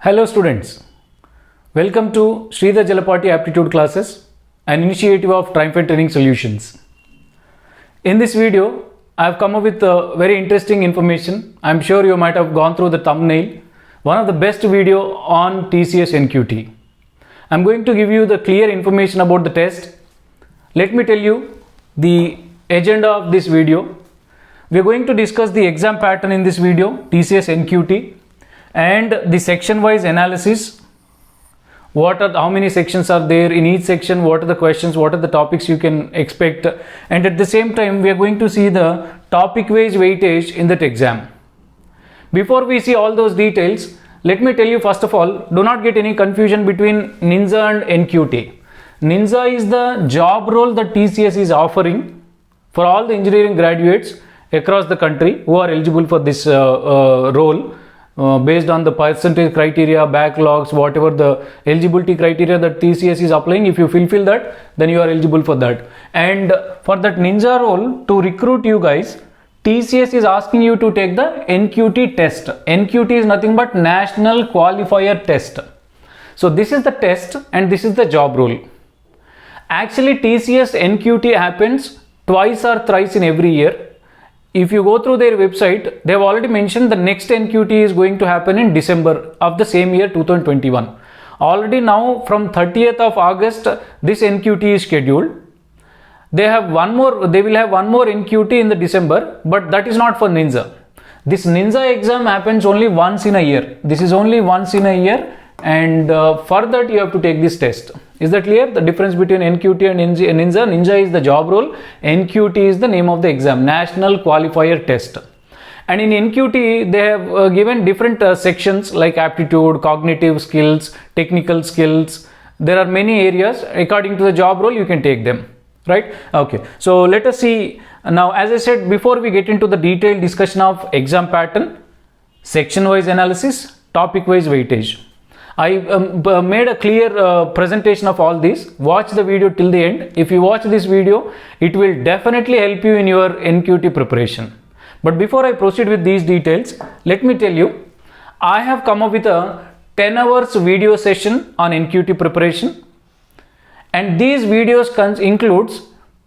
Hello students, welcome to Sridhar Jalapati Aptitude Classes, an initiative of Triumphant Training Solutions. In this video, I have come up with very interesting information. I am sure you might have gone through the thumbnail, one of the best video on TCS NQT. I am going to give you the clear information about the test. Let me tell you the agenda of this video. We are going to discuss the exam pattern in this video, TCS NQT, and the section wise analysis. How many sections are there in each section, what are the questions, what are the topics you can expect, and at the same time we are going to see the topic wise weightage in that exam. Before we see all those details, let me tell you first of all, do not get any confusion between Ninja and NQT. Ninja is the job role that TCS is offering for all the engineering graduates across the country who are eligible for this role. Based on the percentage criteria, backlogs, whatever the eligibility criteria that TCS is applying, if you fulfill that, then you are eligible for that. And for that Ninja role, to recruit you guys, TCS is asking you to take the NQT test. NQT is nothing but National Qualifier Test. So this is the test and this is the job role. Actually TCS NQT happens twice or thrice in every year. If you go through their website, they have already mentioned the next NQT is going to happen in December of the same year 2021. Already now from 30th of August, this NQT is scheduled. They will have one more NQT in the December, but that is not for Ninja. This Ninja exam happens only once in a year. This is only once in a year, and for that you have to take this test. Is that clear? The difference between NQT and Ninja. Ninja is the job role, NQT is the name of the exam, National Qualifier Test. And in NQT they have given different sections like aptitude, cognitive skills, technical skills. There are many areas. According to the job role you can take them, right? Okay, so let us see now. As I said before, we get into the detailed discussion of exam pattern, section wise analysis, topic wise weightage. I made a clear presentation of all this. Watch the video till the end. If you watch this video, it will definitely help you in your NQT preparation. But before I proceed with these details, let me tell you, I have come up with a 10 hours video session on NQT preparation. And these videos includes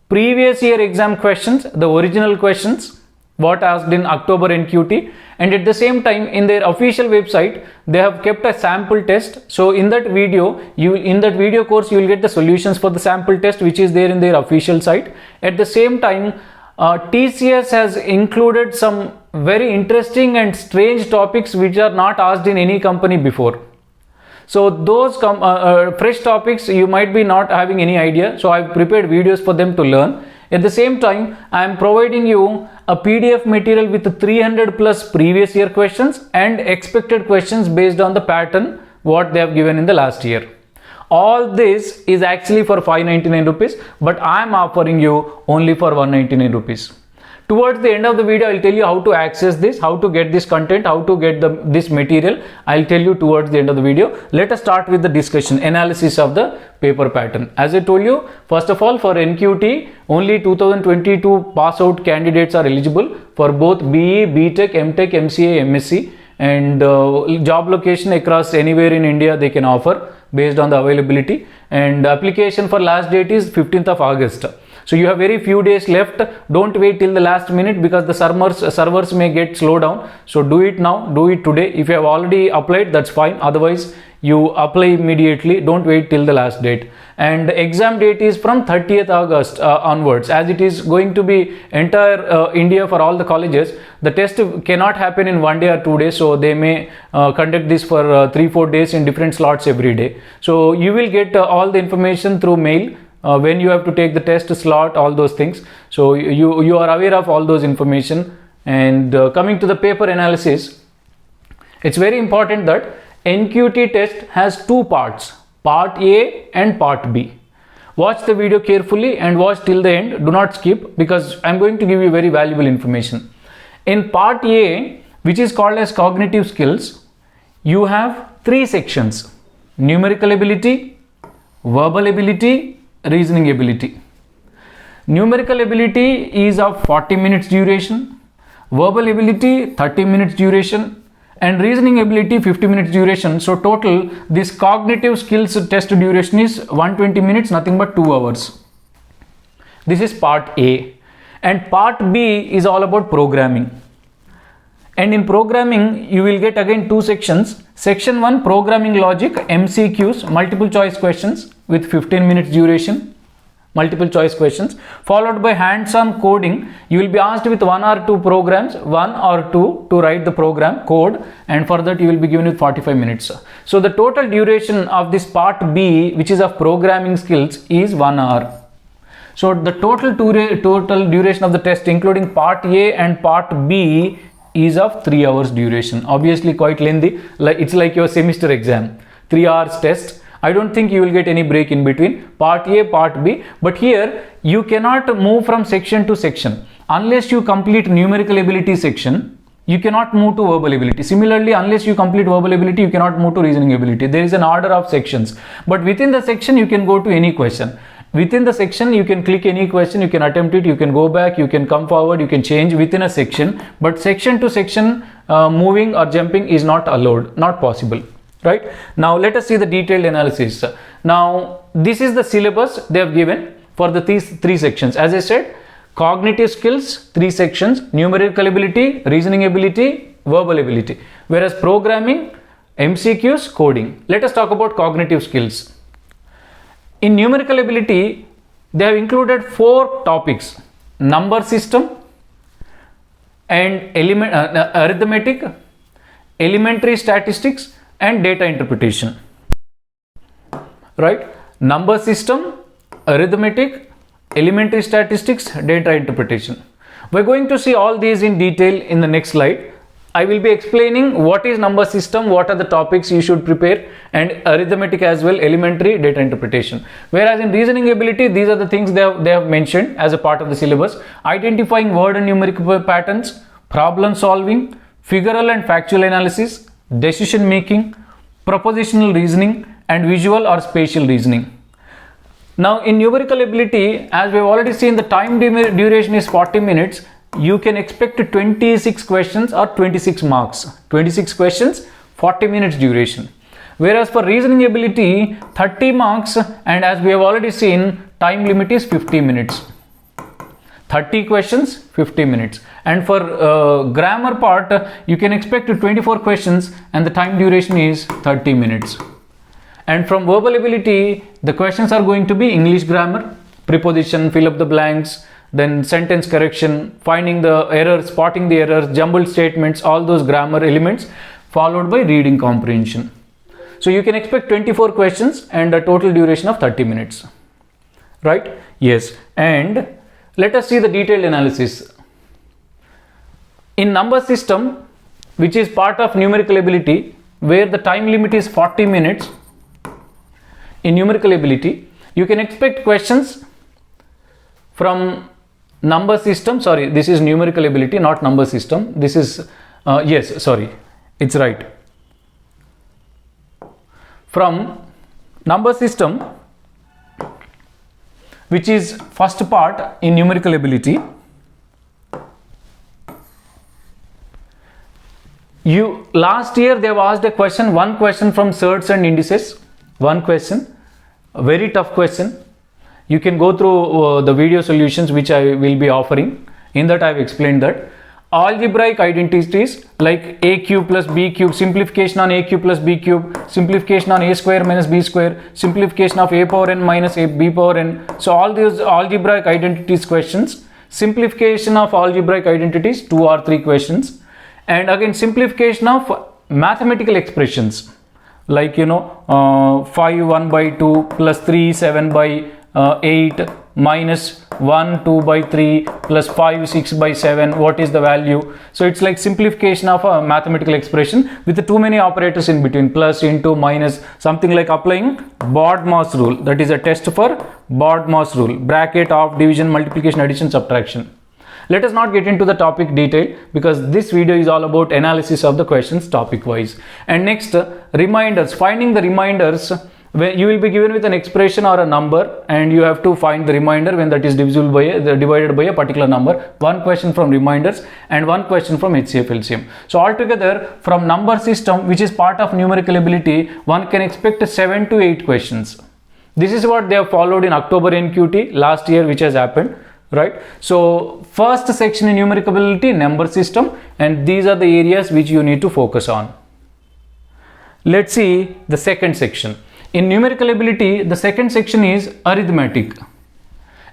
previous year exam questions, the original questions, what asked in October NQT, and at the same time in their official website they have kept a sample test. So in that video course you will get the solutions for the sample test which is there in their official site. At the same time TCS has included some very interesting and strange topics which are not asked in any company before. So those fresh topics you might be not having any idea, so I have prepared videos for them to learn. At the same time, I am providing you a PDF material with 300 plus previous year questions and expected questions based on the pattern what they have given in the last year. All this is actually for 599 rupees, but I am offering you only for 199 rupees. Towards the end of the video, I will tell you how to access this, how to get this content, how to get this material. I will tell you towards the end of the video. Let us start with the discussion, analysis of the paper pattern. As I told you, first of all, for NQT, only 2022 pass out candidates are eligible for both BE, BTech, MTech, MCA, MSc, and job location across anywhere in India they can offer based on the availability. And application for last date is 15th of August. So you have very few days left. Don't wait till the last minute because the servers may get slowed down. So do it now, do it today. If you have already applied, that's fine. Otherwise, you apply immediately. Don't wait till the last date. And the exam date is from 30th August onwards. As it is going to be entire India for all the colleges, the test cannot happen in 1 day or 2 days. So they may conduct this for 3-4 days in different slots every day. So you will get all the information through mail. When you have to take the test slot, all those things. So you are aware of all those information. And coming to the paper analysis, it's very important that NQT test has two parts, part A and part B. Watch the video carefully and watch till the end. Do not skip because I'm going to give you very valuable information. In part A, which is called as cognitive skills, you have 3 sections: numerical ability, verbal ability, reasoning ability. Numerical ability is of 40 minutes duration, verbal ability 30 minutes duration, and reasoning ability 50 minutes duration. So total this cognitive skills test duration is 120 minutes, nothing but 2 hours. This is part A. And part B is all about programming. And in programming you will get again 2 sections. Section 1, programming logic, MCQs, multiple choice questions with 15 minutes duration, multiple choice questions, followed by hands-on coding. You will be asked with 1 or 2 programs, 1 or 2 to write the program code, and for that you will be given with 45 minutes. So the total duration of this part B, which is of programming skills, is 1 hour. So the total duration of the test, including part A and part B, is of 3 hours duration. Obviously quite lengthy, like it's like your semester exam, 3 hours test. I don't think you will get any break in between part A, part B, but here you cannot move from section to section unless you complete numerical ability section. You cannot move to verbal ability. Similarly, unless you complete verbal ability, you cannot move to reasoning ability. There is an order of sections, but within the section you can go to any question. Within the section you can click any question, you can attempt it, you can go back, you can come forward, you can change within a section, but section to section moving or jumping is not allowed, not possible, right? Now let us see the detailed analysis. Now this is the syllabus they have given for the these 3 sections. As I said, cognitive skills 3 sections, numerical ability, reasoning ability, verbal ability, whereas programming, MCQs, coding. Let us talk about cognitive skills. In numerical ability, they have included 4 topics: number system and arithmetic, elementary statistics, and data interpretation. Right? Number system, arithmetic, elementary statistics, data interpretation. We're going to see all these in detail in the next slide. I will be explaining what is number system, what are the topics you should prepare, and arithmetic as well, elementary, data interpretation. Whereas in reasoning ability, these are the things they have mentioned as a part of the syllabus: identifying word and numerical patterns, problem solving, figural and factual analysis, decision making, propositional reasoning, and visual or spatial reasoning. Now in numerical ability, as we have already seen, the time duration is 40 minutes. You can expect 26 questions or 26 marks. 26 questions, 40 minutes duration. Whereas for reasoning ability, 30 marks, and as we have already seen, time limit is 50 minutes. 30 questions, 50 minutes. And for grammar part, you can expect 24 questions and the time duration is 30 minutes. And from verbal ability, the questions are going to be English grammar, preposition, fill up the blanks, then sentence correction, finding the errors, spotting the errors, jumbled statements, all those grammar elements, followed by reading comprehension. So you can expect 24 questions and a total duration of 30 minutes. Right? Yes. And let us see the detailed analysis. In number system, which is part of numerical ability, where the time limit is 40 minutes, in numerical ability, you can expect questions from number system. Sorry, this is numerical ability, not number system. This is, yes, sorry, it's right. From number system, which is first part in numerical ability, last year they have asked a question, one question from surds and indices, one question, a very tough question. You can go through the video solutions which I will be offering. In that I have explained that algebraic identities like a cube plus b cube, simplification on a cube plus b cube, simplification on a square minus b square, simplification of a power n minus a b power n. So all these algebraic identities questions, simplification of algebraic identities, 2 or 3 questions, and again simplification of mathematical expressions like 5 1 by 2 plus 3 7 by 8 minus 1 2 by 3 plus 5 6 by 7, what is the value? So it's like simplification of a mathematical expression with too many operators in between, plus, into, minus, something like applying BODMAS rule. That is a test for BODMAS rule: bracket, off, division, multiplication, addition, subtraction. Let us not get into the topic detail because this video is all about analysis of the questions topic wise. And next, reminders, finding the reminders where you will be given with an expression or a number, and you have to find the remainder when that is divisible by divided by a particular number. One question from reminders and one question from HCF LCM. So altogether, from number system, which is part of numerical ability, one can expect 7 to 8 questions. This is what they have followed in October NQT last year, which has happened, right? So first section in numerical ability, number system, and these are the areas which you need to focus on. Let's see the second section. In numerical ability, the second section is arithmetic.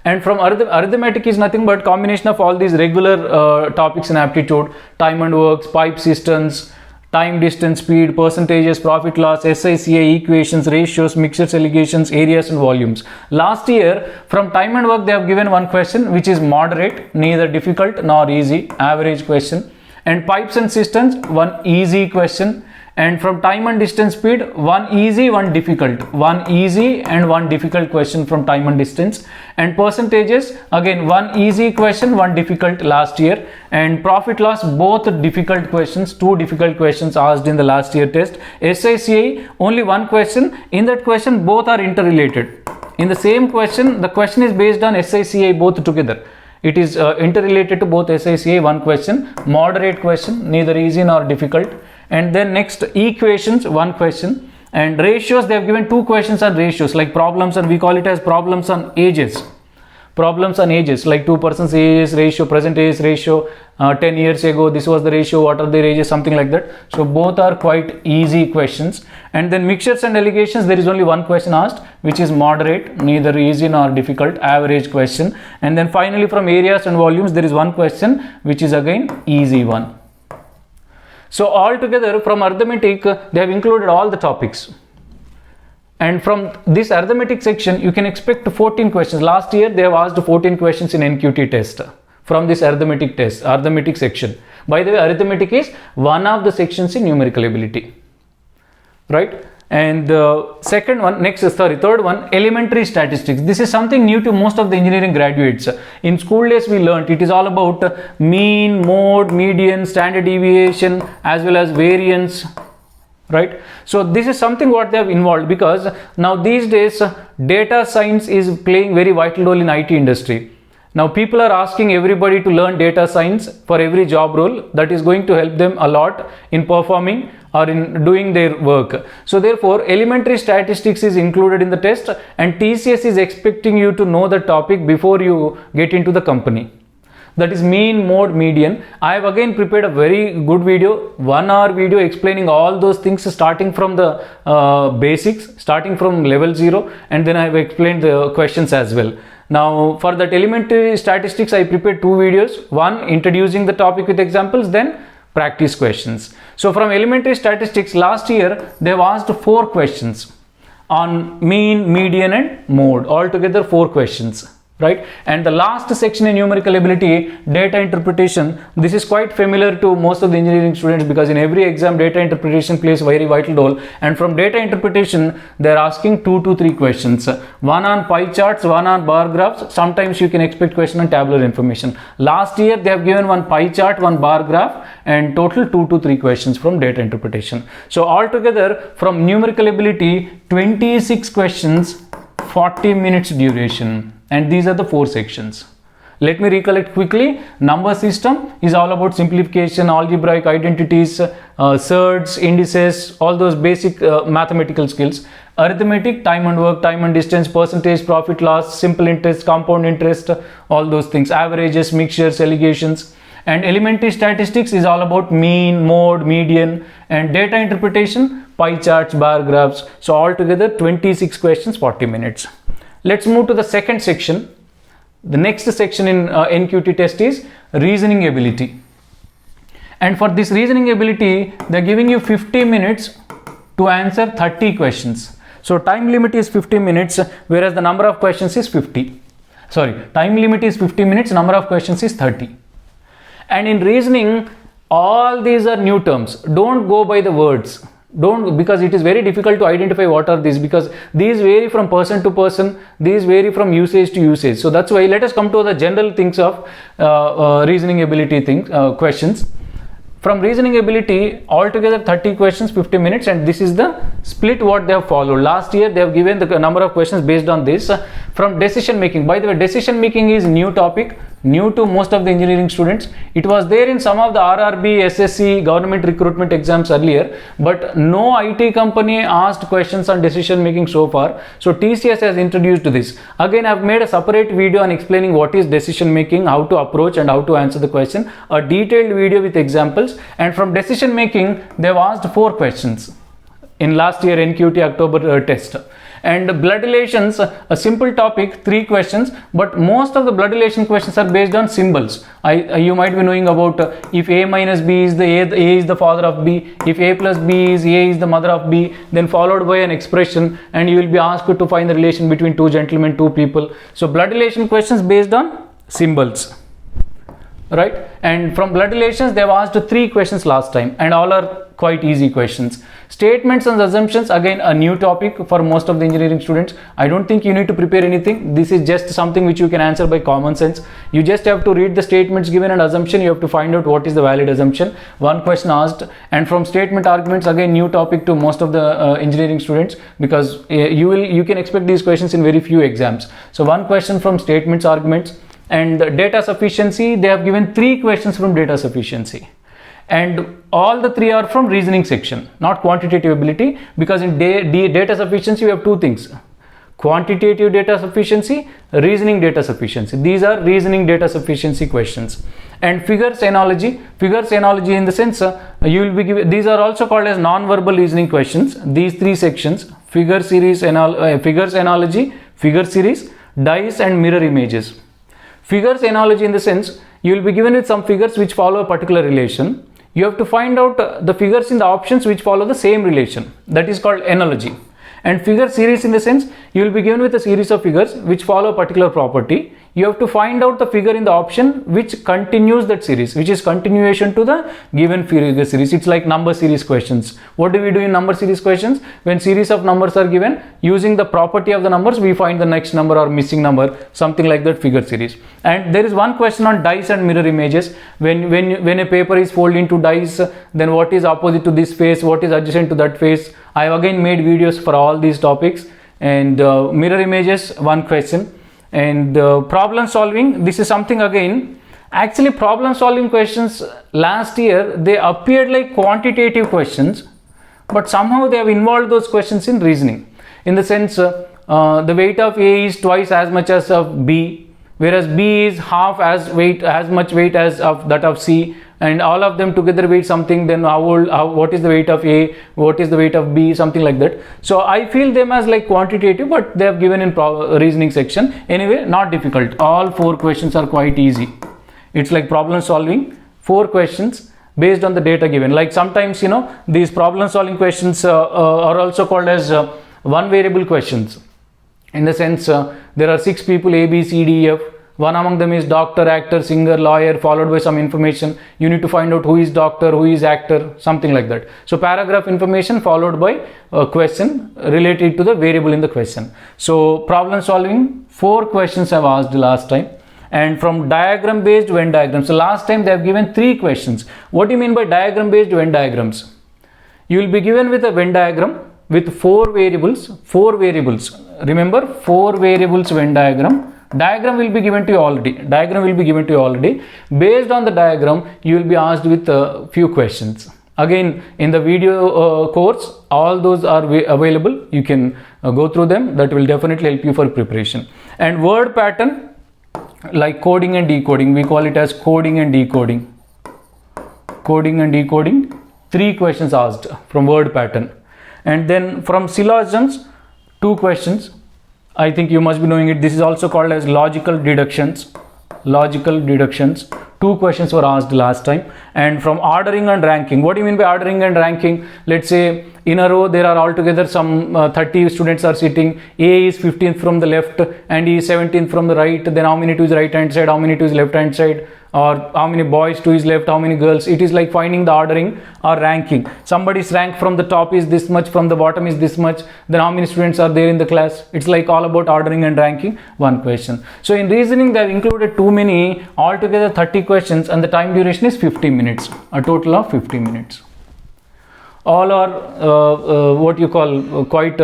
And from arithmetic is nothing but combination of all these regular topics in aptitude: time and works, pipe systems, time, distance, speed, percentages, profit loss, SICA, equations, ratios, mixtures, allegations, areas and volumes. Last year, from time and work, they have given one question which is moderate, neither difficult nor easy, average question. And pipes and systems, one easy question. And from time and distance, speed, one easy, one difficult, one easy and one difficult question from time and distance. And percentages, again one easy question, one difficult last year. And profit loss, both difficult questions, 2 difficult questions asked in the last year test. SICA, only one question. In that question, both are interrelated. In the same question, the question is based on SICA both together. It is interrelated to both SICA, one question, moderate question, neither easy nor difficult. And then next, equations, one question. And ratios, they have given 2 questions on ratios, like problems, and we call it as problems on ages. Problems on ages, like 2 persons ages ratio, present age ratio, 10 years ago this was the ratio, what are their ages, something like that. So both are quite easy questions. And then mixtures and allegations, there is only one question asked, which is moderate, neither easy nor difficult, average question. And then finally, from areas and volumes, there is one question which is again easy one. So altogether, from arithmetic, they have included all the topics. And from this arithmetic section, you can expect 14 questions. Last year, they have asked 14 questions in NQT test from this arithmetic section. By the way, arithmetic is one of the sections in numerical ability, right? And third one, elementary statistics. This is something new to most of the engineering graduates. In school days, we learned it is all about mean, mode, median, standard deviation, as well as variance, right? So this is something what they have involved, because now these days data science is playing very vital role in IT industry. Now people are asking everybody to learn data science for every job role. That is going to help them a lot in performing or in doing their work. So therefore, elementary statistics is included in the test, and TCS is expecting you to know the topic before you get into the company. That is mean, mode, median. I have again prepared a very good video, 1 hour video explaining all those things, starting from the basics, starting from level 0, and then I have explained the questions as well. Now for that elementary statistics, I prepared 2 videos, one introducing the topic with examples, then practice questions. So from elementary statistics, last year they have asked 4 questions on mean, median and mode, altogether 4 questions, right? And the last section in numerical ability, data interpretation. This is quite familiar to most of the engineering students, because in every exam data interpretation plays a very vital role. And from data interpretation, they are asking 2 to 3 questions, one on pie charts, one on bar graphs. Sometimes you can expect question on tabular information. Last year they have given one pie chart, one bar graph, and total 2 to 3 questions from data interpretation. So altogether, from numerical ability, 26 questions, 40 minutes duration. And these are the 4 sections. Let me recollect quickly. Number system is all about simplification, algebraic identities, surds, indices, all those basic mathematical skills. Arithmetic, time and work, time and distance, percentage, profit loss, simple interest, compound interest, all those things, averages, mixtures, allegations. And elementary statistics is all about mean, mode, median, and data interpretation, pie charts, bar graphs. So altogether 26 questions, 40 minutes. Let's move to the second section. The next section in NQT test is reasoning ability. And for this reasoning ability, they are giving you 50 minutes to answer 30 questions. So time limit is 50 minutes, whereas the number of questions is 50. Time limit is 50 minutes, number of questions is 30. And in reasoning, all these are new terms. Don't go by the words. Because it is very difficult to identify what are these, because these vary from person to person, these vary from usage to usage. So that's why let us come to the general things of reasoning ability questions. From reasoning ability, altogether 30 questions, 50 minutes, and this is the split what they have followed. Last year they have given the number of questions based on this. From decision making, by the way, decision making is new topic, new to most of the engineering students. It was there in some of the RRB, SSC, government recruitment exams earlier, but no IT company asked questions on decision making so far. So TCS has introduced this. Again, I've made a separate video on explaining what is decision making, how to approach and how to answer the question, a detailed video with examples. And from decision making, they've asked 4 questions in last year NQT October test. And blood relations, a simple topic, 3 questions, but most of the blood relation questions are based on symbols. You might be knowing about if A minus B is A is the father of B, if A plus B is A is the mother of B, then followed by an expression, and you will be asked to find the relation between 2 gentlemen, 2 people. So blood relation questions based on symbols, right? And from blood relations they have asked 3 questions last time, and all are quite easy questions. Statements and assumptions, again a new topic for most of the engineering students. I don't think you need to prepare anything. This is just something which you can answer by common sense. You just have to read the statements given and assumption. You have to find out what is the valid assumption. 1 question asked. And from statement arguments, again new topic to most of the engineering students, because you can expect these questions in very few exams. So 1 question from statements arguments. And data sufficiency, they have given 3 questions from data sufficiency, and all the 3 are from reasoning section, not quantitative ability, because in data sufficiency we have 2 things: quantitative data sufficiency, reasoning data sufficiency. These are reasoning data sufficiency questions. And figures analogy in the sense you will be given, these are also called as non-verbal reasoning questions. These 3 sections: figure series, figures analogy, figure series, dice and mirror images. Figures analogy in the sense you will be given with some figures which follow a particular relation. You have to find out the figures in the options which follow the same relation. That is called analogy. And figure series in the sense you will be given with a series of figures which follow a particular property. You have to find out the figure in the option which continues that series, which is continuation to the given figure series. It's like number series questions. What do we do in number series questions? When series of numbers are given, using the property of the numbers, we find the next number or missing number, something like that figure series. And there is 1 question on dice and mirror images. When a paper is folded into dice, then what is opposite to this face, what is adjacent to that face? I have again made videos for all these topics. And mirror images, 1 question. And problem solving, this is something again, actually problem solving questions last year they appeared like quantitative questions, but somehow they have involved those questions in reasoning, in the sense the weight of A is twice as much as of B, whereas B is half as much weight as of that of C, and all of them together weight something, then what is the weight of A, what is the weight of B, something like that. So I feel them as like quantitative, but they have given in reasoning section. Anyway, not difficult. All 4 questions are quite easy. It's like problem solving, 4 questions based on the data given. Like sometimes these problem solving questions are also called as 1 variable questions, in the sense there are 6 people A, B, C, D, E, F. One among them is doctor, actor, singer, lawyer, followed by some information. You need to find out who is doctor, who is actor, something like that. So paragraph information followed by a question related to the variable in the question. So problem solving, 4 questions I've asked last time. And from diagram based Venn diagrams. So last time they have given 3 questions. What do you mean by diagram based Venn diagrams? You will be given with a Venn diagram with 4 variables. Remember, 4 variables Venn diagram. Diagram will be given to you already. Based on the diagram, you will be asked with a few questions. Again, in the video course, all those are available. You can go through them. That will definitely help you for preparation. And word pattern, like coding and decoding, we call it as coding and decoding. 3 questions asked from word pattern. And then from syllogisms, 2 questions. I think you must be knowing it. This is also called as logical deductions. 2 questions were asked last time. And from ordering and ranking, what do you mean by ordering and ranking? Let's say in a row there are altogether some 30 students are sitting. A is 15th from the left and E is 17th from the right. Then how many to his right hand side, how many to his left hand side? or how many boys to his left, how many girls. It is like finding the ordering or ranking. Somebody's rank from the top is this much, from the bottom is this much, then how many students are there in the class. It's like all about ordering and ranking, one question. So in reasoning they have included too many, altogether 30 questions, and the time duration is 50 minutes, a total of 50 minutes. All are what you call quite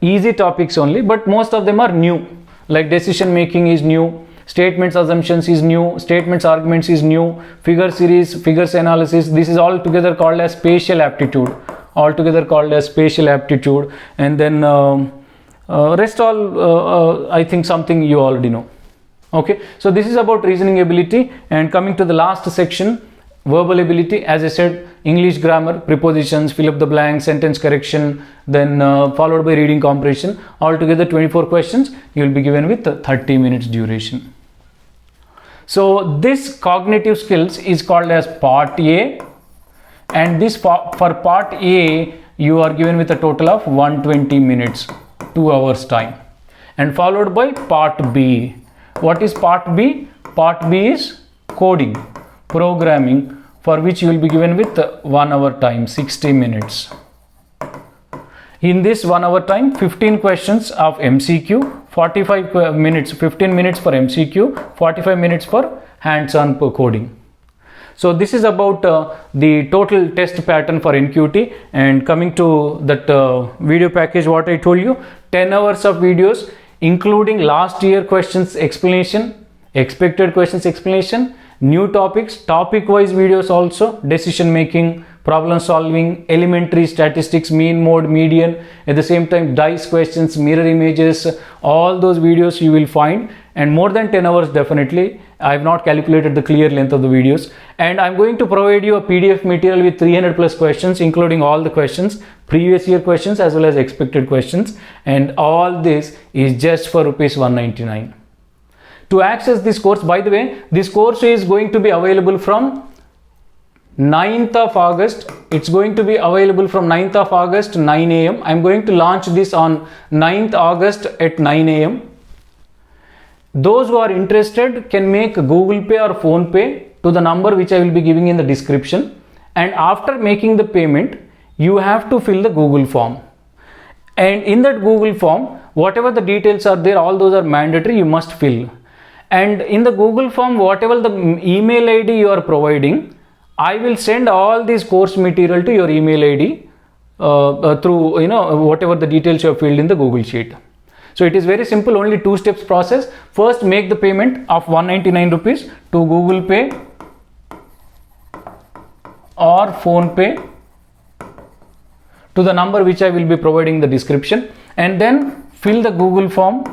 easy topics only, but most of them are new, like decision making is new, statements assumptions is new, statements arguments is new, figure series, figures analysis, this is all together called as spatial aptitude, and then rest all I think something you already know. Okay, so this is about reasoning ability. And coming to the last section, verbal ability, as I said, English grammar, prepositions, fill up the blanks, sentence correction, then followed by reading comprehension. Altogether 24 questions, you will be given with 30 minutes duration. So this cognitive skills is called as part A, and this for part A you are given with a total of 120 minutes, 2 hours time, and followed by part B. What is part B? Part B is coding, programming, for which you will be given with 1 hour time, 60 minutes. In this 1 hour time, 15 questions of MCQ, 45 minutes, 15 minutes for MCQ, 45 minutes for hands-on coding. So this is about the total test pattern for NQT. And coming to that video package, what I told you, 10 hours of videos, including last year questions explanation, expected questions explanation, new topics, topic wise videos also, decision making, problem solving, elementary statistics, mean, mode, median, at the same time dice questions, mirror images, all those videos you will find, and more than 10 hours definitely. I have not calculated the clear length of the videos, and I'm going to provide you a PDF material with 300 plus questions, including all the questions, previous year questions as well as expected questions, and all this is just for ₹199. To access this course, by the way, this course is going to be available from 9th of August. It's going to be available from 9th of August 9 a.m. I'm going to launch this on 9th August at 9 a.m. Those who are interested can make Google Pay or Phone Pay to the number which I will be giving in the description, and after making the payment you have to fill the Google form, and in that Google form whatever the details are there, all those are mandatory, you must fill. And in the Google form, whatever the email ID you are providing, I will send all this course material to your email ID through whatever the details you have filled in the Google Sheet. So it is very simple, only 2 steps process. First, make the payment of 199 rupees to Google Pay or Phone Pay to the number which I will be providing in the description, and then fill the Google form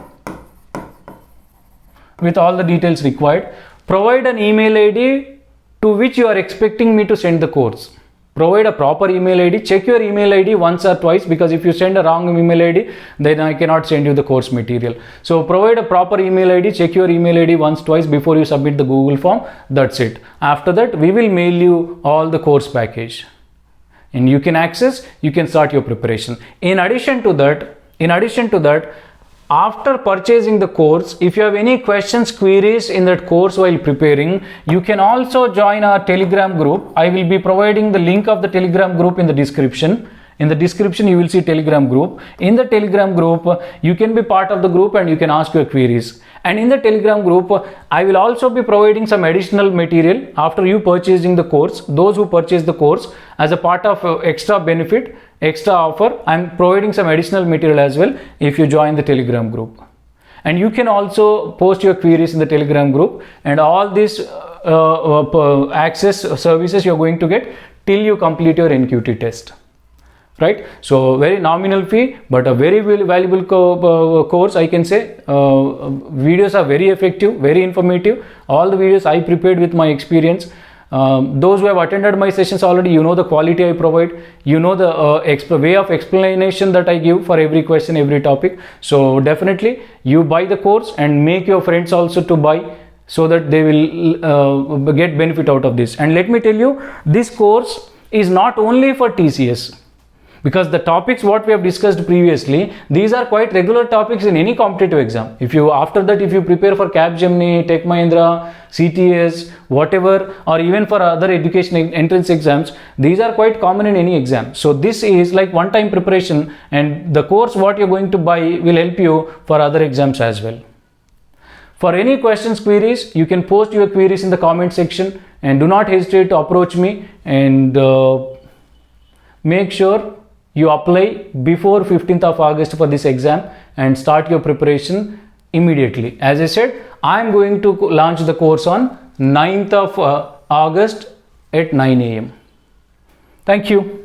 with all the details required. Provide an email ID to which you are expecting me to send the course. Provide a proper email ID. Check your email ID once or twice, because if you send a wrong email ID, then I cannot send you the course material. So provide a proper email ID. Check your email ID once, twice before you submit the Google form. That's it. After that, we will mail you all the course package, and you can access, you can start your preparation. In addition to that, after purchasing the course, if you have any questions, queries in that course while preparing, you can also join our Telegram group. I will be providing the link of the Telegram group in the description. In the description, you will see Telegram group. In the Telegram group, you can be part of the group and you can ask your queries. And in the Telegram group, I will also be providing some additional material after you purchasing the course. Those who purchase the course, as a part of extra benefit, extra offer, I am providing some additional material as well if you join the Telegram group. And you can also post your queries in the Telegram group, and all these access services you are going to get till you complete your NQT test. Right? So very nominal fee, but a very valuable course, I can say. Videos are very effective, very informative. All the videos I prepared with my experience. Those who have attended my sessions already, you know the quality I provide, you know the way of explanation that I give for every question, every topic. So definitely you buy the course and make your friends also to buy, so that they will get benefit out of this. And let me tell you, this course is not only for TCS. because the topics what we have discussed previously, these are quite regular topics in any competitive exam. If you after that, if you prepare for Capgemini, Tech Mahindra, CTS, whatever, or even for other education entrance exams, these are quite common in any exam. So this is like one time preparation, and the course what you're going to buy will help you for other exams as well. For any questions, queries, you can post your queries in the comment section, and do not hesitate to approach me, and make sure you apply before 15th of August for this exam and start your preparation immediately. As I said, I am going to launch the course on 9th of August at 9 a.m. Thank you.